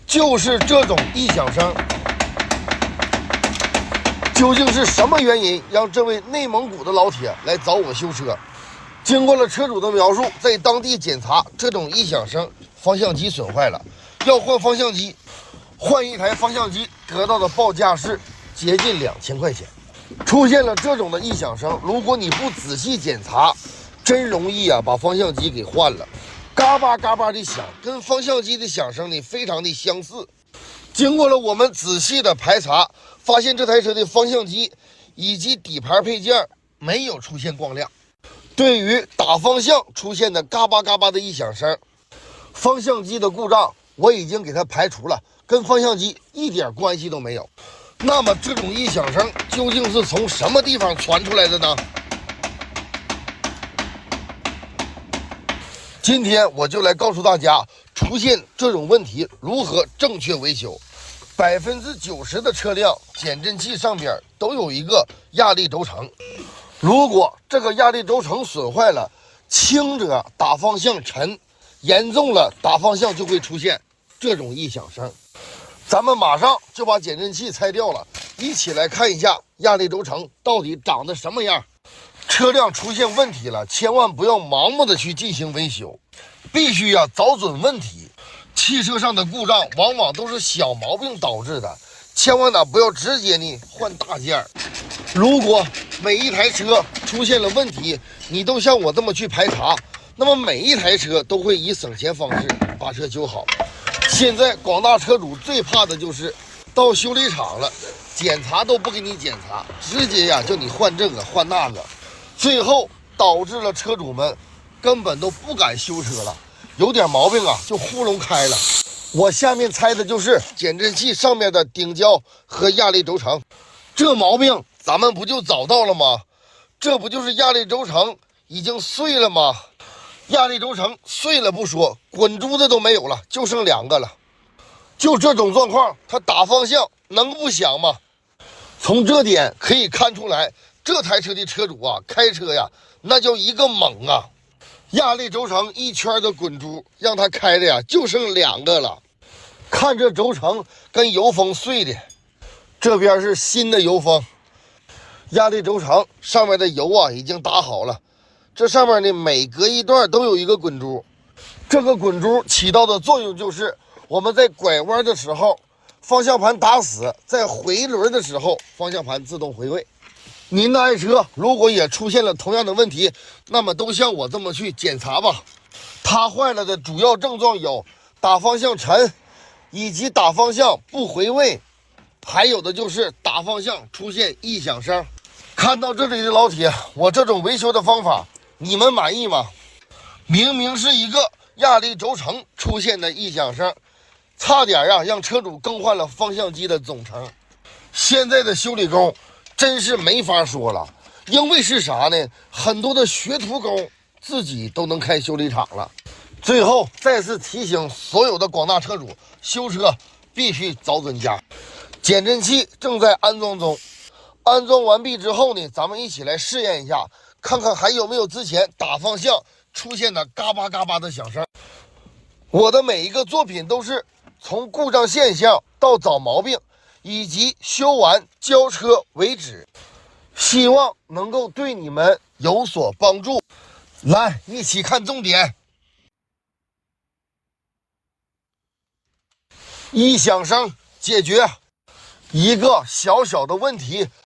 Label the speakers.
Speaker 1: 就是这种异响声。究竟是什么原因让这位内蒙古的老铁来找我修车？经过了车主的描述，在当地检查，这种异响声，方向机损坏了，要换方向机。换一台方向机得到的报价是接近2000块钱。出现了这种的异响声，如果你不仔细检查，真容易把方向机给换了。嘎巴嘎巴的响，跟方向机的响声呢非常的相似。经过了我们仔细的排查，发现这台车的方向机以及底盘配件没有出现光亮。对于打方向出现的嘎巴嘎巴的异响声，方向机的故障我已经给它排除了，跟方向机一点关系都没有。那么这种异响声究竟是从什么地方传出来的呢？今天我就来告诉大家，出现这种问题如何正确维修。90%的车辆减震器上边都有一个压力轴承，如果这个压力轴承损坏了，轻者打方向沉，严重了打方向就会出现这种异响声。咱们马上就把减震器拆掉了，一起来看一下压力轴承到底长得什么样。车辆出现问题了，千万不要盲目的去进行维修，必须找准问题。汽车上的故障往往都是小毛病导致的，千万不要直接换大件。如果每一台车出现了问题，你都像我这么去排查，那么每一台车都会以省钱方式把车修好。现在广大车主最怕的就是到修理厂了，检查都不给你检查，直接叫你换这个换那个，最后导致了车主们根本都不敢修车了，有点毛病就糊弄开了。我下面拆的就是减震器上面的顶胶和压力轴承，这毛病咱们不就找到了吗？这不就是压力轴承已经碎了吗？压力轴承碎了不说，滚珠子都没有了，就剩2个了。就这种状况，它打方向能不响吗？从这点可以看出来，这台车的车主开车那叫一个猛啊！压力轴承一圈的滚珠让他开的就剩2个了。看这轴承跟油封碎的，这边是新的油封，压力轴承上面的油已经打好了。这上面呢，每隔一段都有一个滚珠，这个滚珠起到的作用就是我们在拐弯的时候，方向盘打死，在回轮的时候，方向盘自动回位。您的爱车如果也出现了同样的问题，那么都像我这么去检查吧。它坏了的主要症状有打方向沉，以及打方向不回位，还有的就是打方向出现异响声。看到这里的老铁，我这种维修的方法你们满意吗？明明是一个压力轴承出现的异响声，差点让车主更换了方向机的总成。现在的修理工真是没法说了，因为是啥呢？很多的学徒工自己都能开修理厂了。最后再次提醒所有的广大车主，修车必须找准家。减震器正在安装中，安装完毕之后呢，咱们一起来试验一下，看看还有没有之前打方向出现的嘎巴嘎巴的响声。我的每一个作品都是从故障现象到找毛病，以及修完交车为止，希望能够对你们有所帮助。来，一起看重点。异响声解决，一个小小的问题